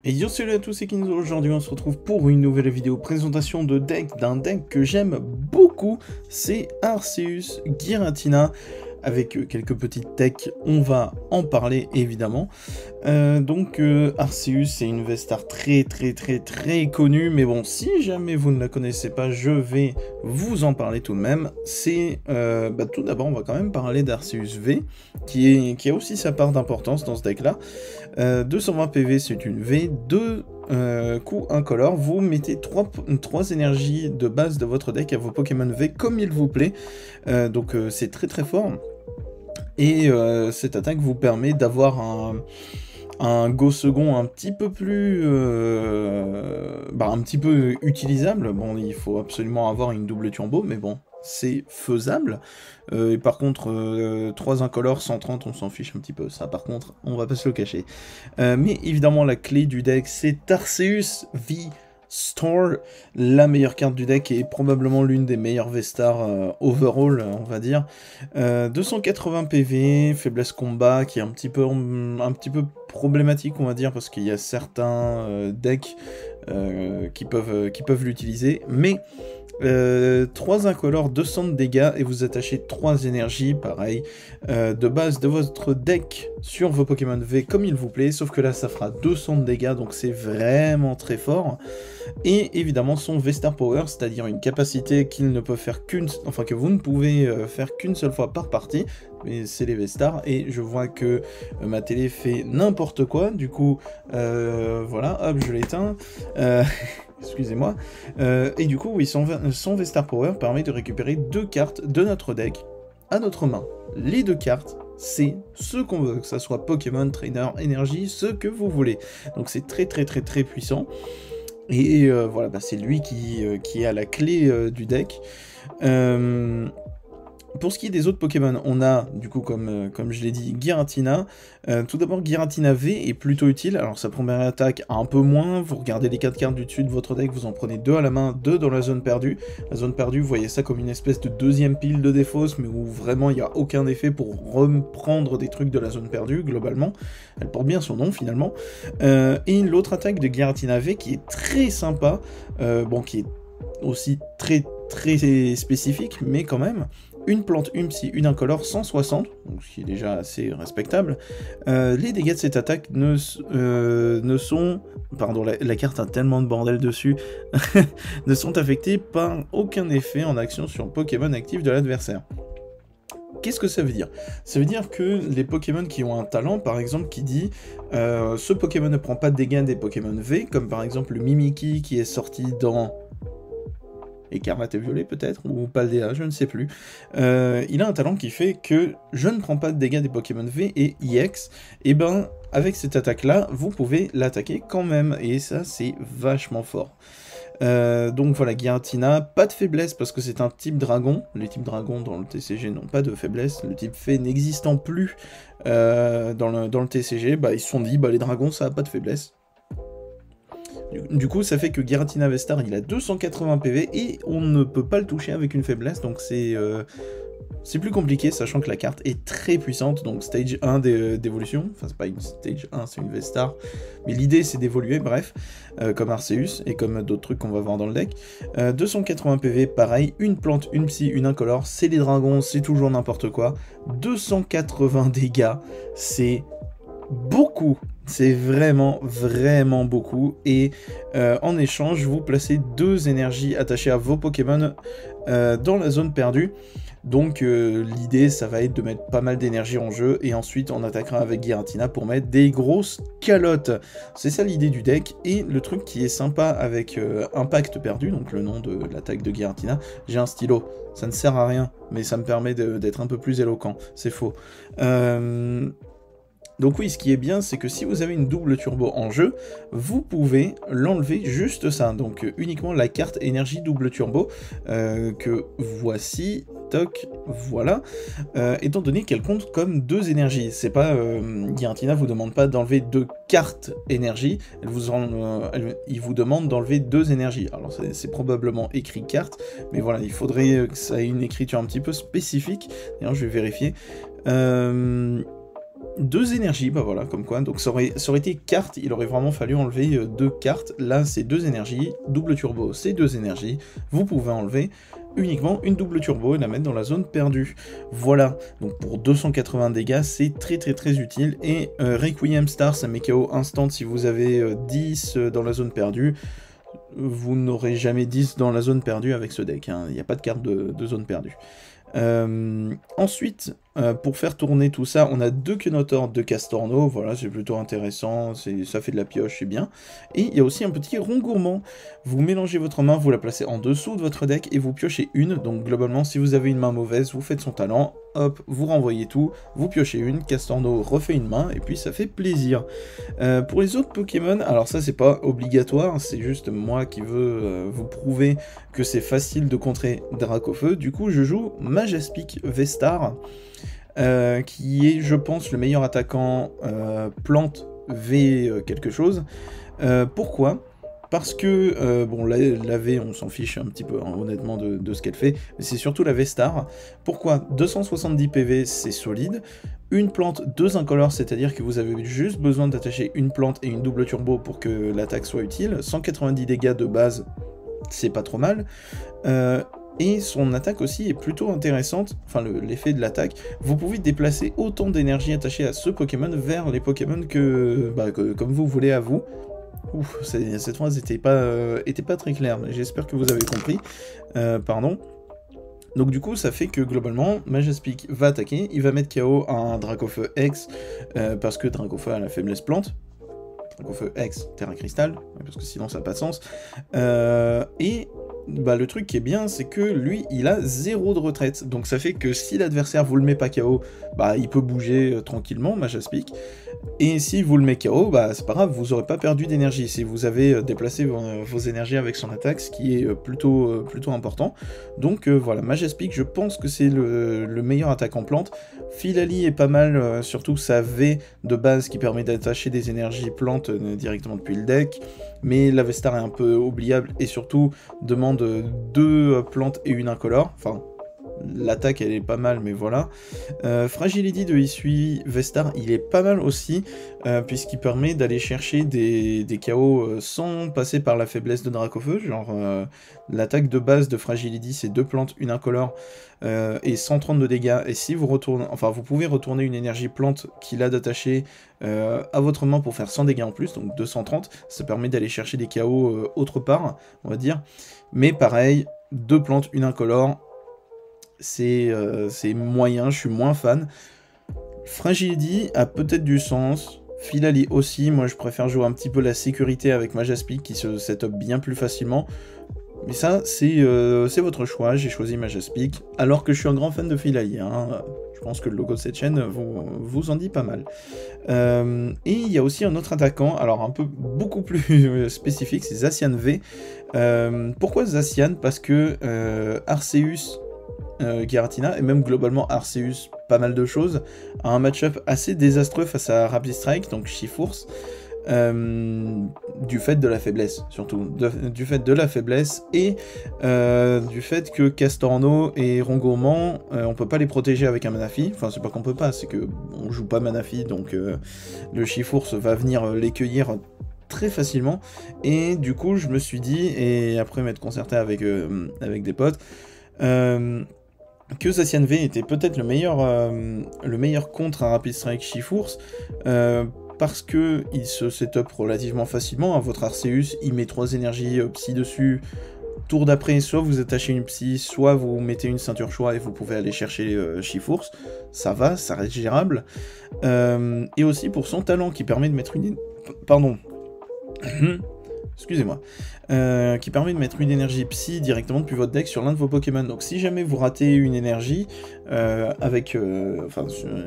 Et yo salut à tous, c'est Kinzo. Aujourd'hui on se retrouve pour une nouvelle vidéo présentation de deck, d'un deck que j'aime beaucoup, c'est Arceus Giratina, avec quelques petites techs, on va en parler évidemment. Arceus c'est une Vestar très connue, mais bon, si jamais vous ne la connaissez pas, je vais vous en parler tout de même. C'est tout d'abord on va quand même parler d'Arceus V, qui a aussi sa part d'importance dans ce deck là. 220 PV c'est une V, 2 coups incolores, vous mettez 3 énergies de base de votre deck à vos Pokémon V comme il vous plaît, c'est très fort. Et cette attaque vous permet d'avoir un go second un petit peu plus un petit peu utilisable. Bon, il faut absolument avoir une double turbo, mais bon, c'est faisable. Et par contre, 3 incolores, 130, on s'en fiche un petit peu. Ça, par contre, on va pas se le cacher. Mais évidemment, la clé du deck, c'est Arceus V Store, la meilleure carte du deck et probablement l'une des meilleures Vestars overall, on va dire. 280 PV, faiblesse combat qui est un petit peu problématique, on va dire, parce qu'il y a certains decks qui peuvent l'utiliser, mais 3 incolores, 200 de dégâts, et vous attachez 3 énergies, pareil, de base de votre deck sur vos Pokémon V comme il vous plaît, sauf que là ça fera 200 de dégâts, donc c'est vraiment très fort. Et évidemment son V-Star Power, c'est-à-dire une capacité qu'il ne peut faire que vous ne pouvez faire qu'une seule fois par partie, mais c'est les V-Stars, et je vois que ma télé fait n'importe quoi, du coup, voilà, hop, je l'éteins. Excusez-moi. Et du coup, oui, son V-Star Power permet de récupérer 2 cartes de notre deck à notre main. Les 2 cartes, c'est ce qu'on veut, que ça soit Pokémon, Trainer, Énergie, ce que vous voulez. Donc c'est très puissant. Et voilà, c'est lui qui est à la clé du deck. Pour ce qui est des autres Pokémon, on a, du coup, comme je l'ai dit, Giratina. Tout d'abord, Giratina V est plutôt utile. Alors, sa première attaque, un peu moins. Vous regardez les 4 cartes du dessus de votre deck, vous en prenez 2 à la main, 2 dans la zone perdue. La zone perdue, vous voyez ça comme une espèce de deuxième pile de défausse, mais où vraiment il n'y a aucun effet pour reprendre des trucs de la zone perdue, globalement. Elle porte bien son nom, finalement. Et l'autre attaque de Giratina V, qui est très sympa, qui est aussi très spécifique, mais quand même. Une plante, une psy, une incolore, 160, donc ce qui est déjà assez respectable. Les dégâts de cette attaque ne sont... Pardon, la carte a tellement de bordel dessus. Ne sont affectés par aucun effet en action sur le Pokémon actif de l'adversaire. Qu'est-ce que ça veut dire? Ça veut dire que les Pokémon qui ont un talent, par exemple, qui dit ce Pokémon ne prend pas de dégâts des Pokémon V, comme par exemple le Mimikyu qui est sorti dans... Écarlate et Violet peut-être, ou Paldea, je ne sais plus. Il a un talent qui fait que je ne prends pas de dégâts des Pokémon V et EX, et ben avec cette attaque-là, vous pouvez l'attaquer quand même, et ça c'est vachement fort. Donc voilà, Giratina, pas de faiblesse parce que c'est un type dragon. Les types dragons dans le TCG n'ont pas de faiblesse. Le type fée n'existant plus dans le TCG, ils se sont dit, les dragons ça a pas de faiblesse. Du coup, ça fait que Giratina Vestar, il a 280 PV et on ne peut pas le toucher avec une faiblesse, donc c'est plus compliqué, sachant que la carte est très puissante, donc stage 1 d'évolution, enfin c'est pas une stage 1, c'est une Vestar, mais l'idée c'est d'évoluer, bref, comme Arceus et comme d'autres trucs qu'on va voir dans le deck. 280 PV, pareil, une plante, une psy, une incolore, c'est les dragons, c'est toujours n'importe quoi. 280 dégâts, c'est beaucoup, c'est vraiment beaucoup, et en échange vous placez 2 énergies attachées à vos Pokémon dans la zone perdue. Donc l'idée ça va être de mettre pas mal d'énergie en jeu, et ensuite on attaquera avec Giratina pour mettre des grosses calottes. C'est ça l'idée du deck, et le truc qui est sympa avec Impact perdu, donc le nom de l'attaque de Giratina, j'ai un stylo, ça ne sert à rien, mais ça me permet d'être un peu plus éloquent, c'est faux. Donc oui, ce qui est bien, c'est que si vous avez une double turbo en jeu, vous pouvez l'enlever juste ça, donc uniquement la carte énergie double turbo, que voici, toc, voilà, étant donné qu'elle compte comme 2 énergies. C'est pas, Giratina vous demande pas d'enlever 2 cartes énergie, il vous demande d'enlever 2 énergies. Alors c'est probablement écrit carte, mais voilà, il faudrait que ça ait une écriture un petit peu spécifique, d'ailleurs je vais vérifier. 2 énergies, bah voilà, comme quoi, donc ça aurait été carte, il aurait vraiment fallu enlever 2 cartes, là c'est 2 énergies, double turbo c'est 2 énergies, vous pouvez enlever uniquement une double turbo et la mettre dans la zone perdue. Voilà, donc pour 280 dégâts, c'est très utile, et Requiem Star, ça met KO instant si vous avez 10 dans la zone perdue. Vous n'aurez jamais 10 dans la zone perdue avec ce deck, hein. Il n'y a pas de carte de zone perdue. Ensuite, pour faire tourner tout ça, on a 2 Kenotor, 2 Castorno, voilà, c'est plutôt intéressant, ça fait de la pioche, c'est bien. Et il y a aussi un petit rond gourmand. Vous mélangez votre main, vous la placez en dessous de votre deck et vous piochez une. Donc globalement, si vous avez une main mauvaise, vous faites son talent, hop, vous renvoyez tout, vous piochez une, Castorno refait une main, et puis ça fait plaisir. Pour les autres Pokémon, alors ça c'est pas obligatoire, c'est juste moi qui veux vous prouver que c'est facile de contrer Dracofeu. Du coup, je joue Majaspic Vestar, qui est, je pense, le meilleur attaquant plante V quelque chose. Pourquoi ? Parce que, bon, la V, on s'en fiche un petit peu, hein, honnêtement, de ce qu'elle fait, mais c'est surtout la V-Star. Pourquoi ? 270 PV, c'est solide. Une plante, 2 incolores, c'est-à-dire que vous avez juste besoin d'attacher une plante et une double turbo pour que l'attaque soit utile. 190 dégâts de base, c'est pas trop mal. Et son attaque aussi est plutôt intéressante, enfin l'effet de l'attaque, vous pouvez déplacer autant d'énergie attachée à ce Pokémon vers les Pokémon que comme vous voulez à vous. Ouf, cette phrase était pas très claire, mais j'espère que vous avez compris. Pardon. Donc du coup, ça fait que globalement, Majaspic va attaquer, il va mettre KO un Dracofeu X, parce que Dracofeu a la faiblesse plante. Dracofeu X, Terra Cristal, parce que sinon ça n'a pas de sens. Et bah, le truc qui est bien, c'est que lui, il a 0 de retraite. Donc ça fait que si l'adversaire vous le met pas KO, bah, il peut bouger tranquillement, Majaspic. Et si vous le met KO, bah, c'est pas grave, vous aurez pas perdu d'énergie. Si vous avez déplacé vos énergies avec son attaque, ce qui est plutôt important. Donc voilà, Majaspic, je pense que c'est le meilleur attaquant plante. Philali est pas mal, surtout sa V de base qui permet d'attacher des énergies plantes directement depuis le deck. Mais la V-Star est un peu oubliable et surtout demande 2 plantes et une incolore. Enfin, l'attaque elle est pas mal, mais voilà. Fragility de Hisui V-Star, il est pas mal aussi, puisqu'il permet d'aller chercher des KO sans passer par la faiblesse de Dracofeu. Genre, l'attaque de base de Fragility, c'est 2 plantes, une incolore et 130 de dégâts. Et si vous retournez, enfin, vous pouvez retourner une énergie plante qu'il a d'attacher à votre main pour faire 100 dégâts en plus, donc 230. Ça permet d'aller chercher des KO autre part, on va dire. Mais pareil, 2 plantes, une incolore. C'est moyen, je suis moins fan. Fragility a peut-être du sens, Philali aussi, moi je préfère jouer un petit peu la sécurité avec Majaspic qui se setup bien plus facilement. Mais ça, c'est votre choix, j'ai choisi Majaspic, alors que je suis un grand fan de Philali, hein. Je pense que le logo de cette chaîne vous en dit pas mal. Et il y a aussi un autre attaquant, alors un peu beaucoup plus spécifique, c'est Zacian V. Pourquoi Zacian ? Parce que Arceus, Giratina, et même globalement Arceus, pas mal de choses, a un match-up assez désastreux face à Rapid Strike, donc Chifours, du fait de la faiblesse, surtout, du fait de la faiblesse, et du fait que Castorno et Rongourmand, on peut pas les protéger avec un Manaphy, enfin c'est pas qu'on peut pas, c'est que on joue pas Manaphy, donc le Chifours va venir les cueillir très facilement, et du coup je me suis dit, et après m'être concerté avec des potes, que Zacian V était peut-être le meilleur contre un Rapid Strike Chifours, parce que il se setup relativement facilement. Hein, votre Arceus, il met 3 énergies Psy dessus. Tour d'après, soit vous attachez une Psy, soit vous mettez une ceinture choix et vous pouvez aller chercher Chifours. Ça va, ça reste gérable. Et aussi pour son talent qui permet de mettre une... Pardon. Excusez-moi, qui permet de mettre une énergie Psy directement depuis votre deck sur l'un de vos Pokémon. Donc si jamais vous ratez une énergie,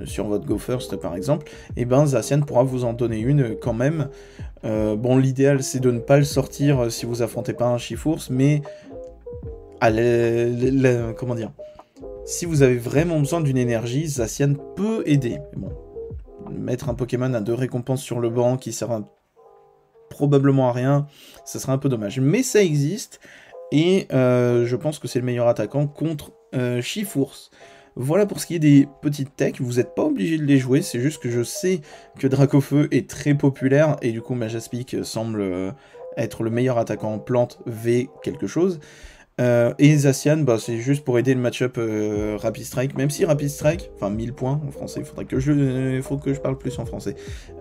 sur votre Go First par exemple, et ben Zacian pourra vous en donner une quand même. Bon, l'idéal c'est de ne pas le sortir si vous affrontez pas un Chifours, mais comment dire, si vous avez vraiment besoin d'une énergie, Zacian peut aider. Bon, mettre un Pokémon à 2 récompenses sur le banc qui sert probablement à rien, ça serait un peu dommage. Mais ça existe, et je pense que c'est le meilleur attaquant contre Chifours. Voilà pour ce qui est des petites techs, vous n'êtes pas obligé de les jouer, c'est juste que je sais que Dracofeu est très populaire, et du coup Majaspic semble être le meilleur attaquant en plante V quelque chose. Et Zacian, bah, c'est juste pour aider le match-up Rapid Strike, même si Rapid Strike, enfin 1000 points en français, il faut que je parle plus en français,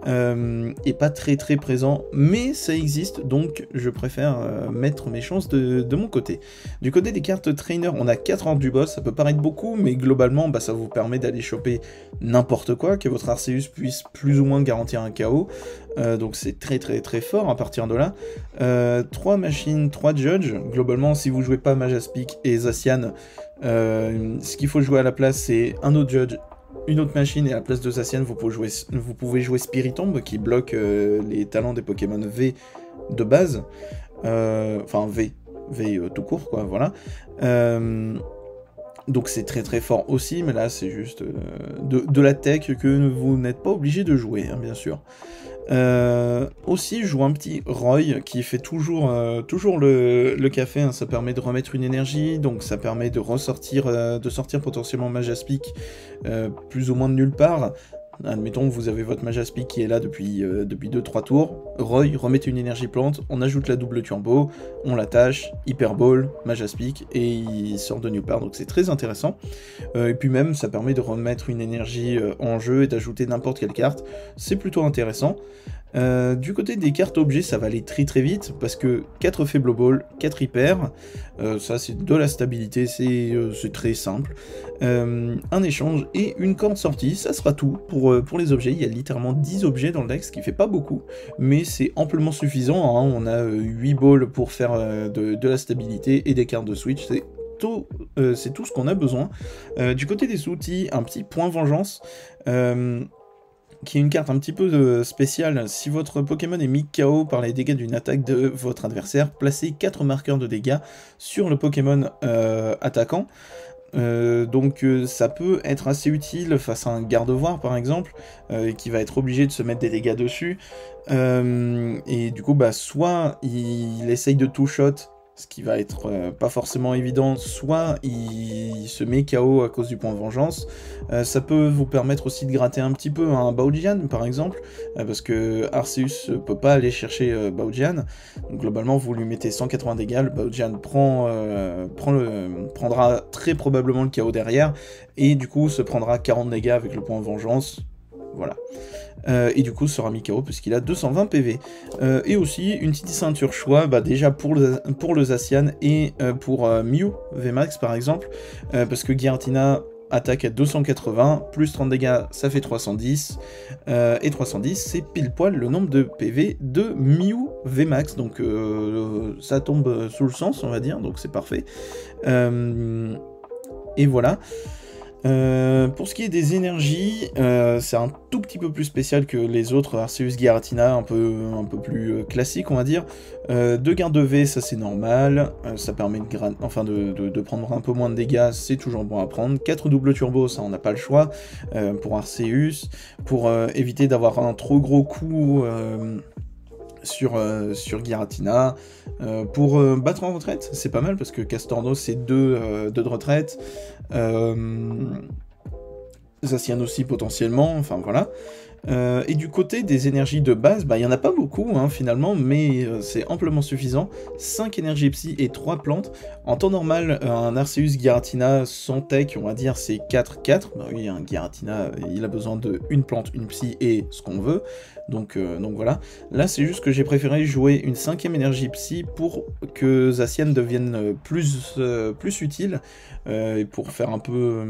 est pas très très présent, mais ça existe, donc je préfère mettre mes chances de mon côté. Du côté des cartes trainer, on a 4 ordres du boss, ça peut paraître beaucoup, mais globalement, bah, ça vous permet d'aller choper n'importe quoi, que votre Arceus puisse plus ou moins garantir un KO, donc c'est très très très fort à partir de là. 3 machines, 3 judges, globalement si vous jouez pas Majaspic et Zacian, ce qu'il faut jouer à la place c'est un autre judge, une autre machine, et à la place de Zacian vous pouvez jouer Spiritomb qui bloque les talents des Pokémon V de base, enfin V tout court quoi, voilà. Donc c'est très très fort aussi, mais là c'est juste de la tech que vous n'êtes pas obligé de jouer, hein, bien sûr. Aussi, je joue un petit Roy qui fait toujours le café, hein, ça permet de remettre une énergie, donc ça permet de sortir potentiellement Majaspic plus ou moins de nulle part. Admettons que vous avez votre Majaspic qui est là depuis 2-3 tours, Roy, remettez une énergie plante, on ajoute la double turbo, on l'attache, Hyper Ball, Majaspic, et il sort de nulle part, donc c'est très intéressant. Et puis même, ça permet de remettre une énergie en jeu et d'ajouter n'importe quelle carte, c'est plutôt intéressant. Du côté des cartes objets, ça va aller très très vite, parce que 4 Faible Ball, 4 Hyper, ça c'est de la stabilité, c'est très simple. Un échange et une corde sortie, ça sera tout pour les objets. Il y a littéralement 10 objets dans le deck, ce qui fait pas beaucoup, mais c'est amplement suffisant, hein. On a 8 balls pour faire de la stabilité et des cartes de switch, c'est tout ce qu'on a besoin. Du côté des outils, un petit point vengeance, qui est une carte un petit peu spéciale. Si votre Pokémon est mis KO par les dégâts d'une attaque de votre adversaire, placez 4 marqueurs de dégâts sur le Pokémon attaquant. Donc ça peut être assez utile face à un garde-voir par exemple, qui va être obligé de se mettre des dégâts dessus, et du coup bah soit il essaye de two-shot, ce qui va être pas forcément évident, soit il se met KO à cause du point de vengeance. Ça peut vous permettre aussi de gratter un petit peu un Baojian par exemple, parce que Arceus peut pas aller chercher Baojian, donc globalement vous lui mettez 180 dégâts, le Baojian prendra très probablement le KO derrière, et du coup se prendra 40 dégâts avec le point de vengeance, voilà. Et du coup sera mis KO puisqu'il a 220 PV. Et aussi une petite ceinture choix, bah déjà pour le Zacian et pour Mew VMAX par exemple, parce que Giratina attaque à 280, plus 30 dégâts, ça fait 310, et 310 c'est pile poil le nombre de PV de Mew VMAX, donc ça tombe sous le sens on va dire, donc c'est parfait. Et voilà. Pour ce qui est des énergies, c'est un tout petit peu plus spécial que les autres Arceus Giratina, un peu plus classique on va dire. 2 garde V, ça c'est normal, ça permet de prendre un peu moins de dégâts, c'est toujours bon à prendre. 4 double turbo, ça on n'a pas le choix, pour Arceus, pour éviter d'avoir un trop gros coup sur Giratina, pour battre en retraite, c'est pas mal parce que Castorno c'est 2 de retraite, Zacian aussi potentiellement, enfin voilà. Et du côté des énergies de base, bah il n'y en a pas beaucoup hein, finalement, mais c'est amplement suffisant. 5 énergies psy et 3 plantes. En temps normal, un Arceus Giratina sans tech, on va dire, c'est 4-4. Bah oui, un Giratina, il a besoin de une plante, une psy et ce qu'on veut. Donc voilà. Là, c'est juste que j'ai préféré jouer une 5e énergie psy pour que Zacian devienne plus utile, et pour faire un peu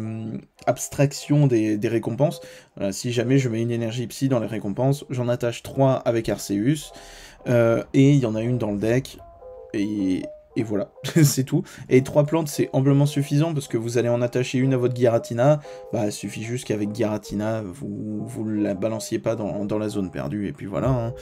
abstraction des récompenses. Voilà, si jamais je mets une énergie psy dans les récompenses, j'en attache 3 avec Arceus, et il y en a une dans le deck, et voilà, c'est tout. Et 3 plantes, c'est amplement suffisant, parce que vous allez en attacher une à votre Giratina, bah il suffit juste qu'avec Giratina, vous la balanciez pas dans la zone perdue, et puis voilà. Hein.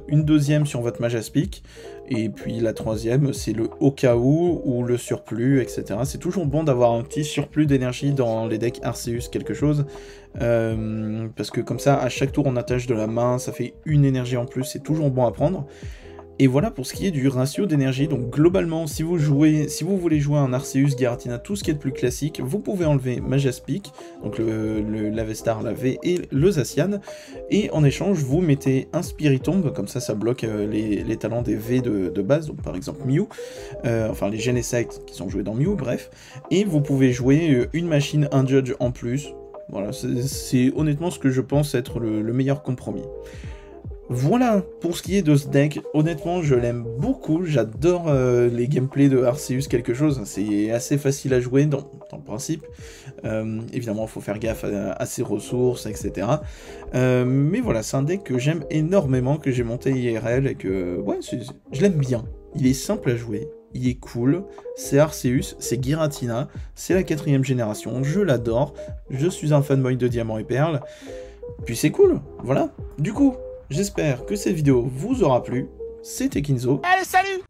Une deuxième sur votre Majaspic, et puis la troisième, c'est le au cas où, ou le surplus, etc. C'est toujours bon d'avoir un petit surplus d'énergie dans les decks Arceus quelque chose, parce que comme ça, à chaque tour, on attache de la main, ça fait une énergie en plus, c'est toujours bon à prendre. Et voilà pour ce qui est du ratio d'énergie. Donc globalement, si vous voulez jouer un Arceus, Giratina, tout ce qui est de plus classique, vous pouvez enlever Majaspic, donc l'Avestar, la V et le Zacian, et en échange, vous mettez un Spiritomb, comme ça bloque les talents des V de base, donc par exemple Mew, enfin les Genesect qui sont joués dans Mew, bref, et vous pouvez jouer une machine, un Judge en plus. Voilà, c'est honnêtement ce que je pense être le meilleur compromis. Voilà pour ce qui est de ce deck. Honnêtement, je l'aime beaucoup. J'adore les gameplays de Arceus quelque chose. C'est assez facile à jouer dans le principe. Évidemment, il faut faire gaffe à ses ressources, etc. Mais voilà, c'est un deck que j'aime énormément, que j'ai monté IRL et que ouais, je l'aime bien. Il est simple à jouer. Il est cool, c'est Arceus, c'est Giratina, c'est la 4ème génération, je l'adore, je suis un fanboy de Diamant et Perle, puis c'est cool, voilà. Du coup, j'espère que cette vidéo vous aura plu, c'était Kinzo. Allez, salut!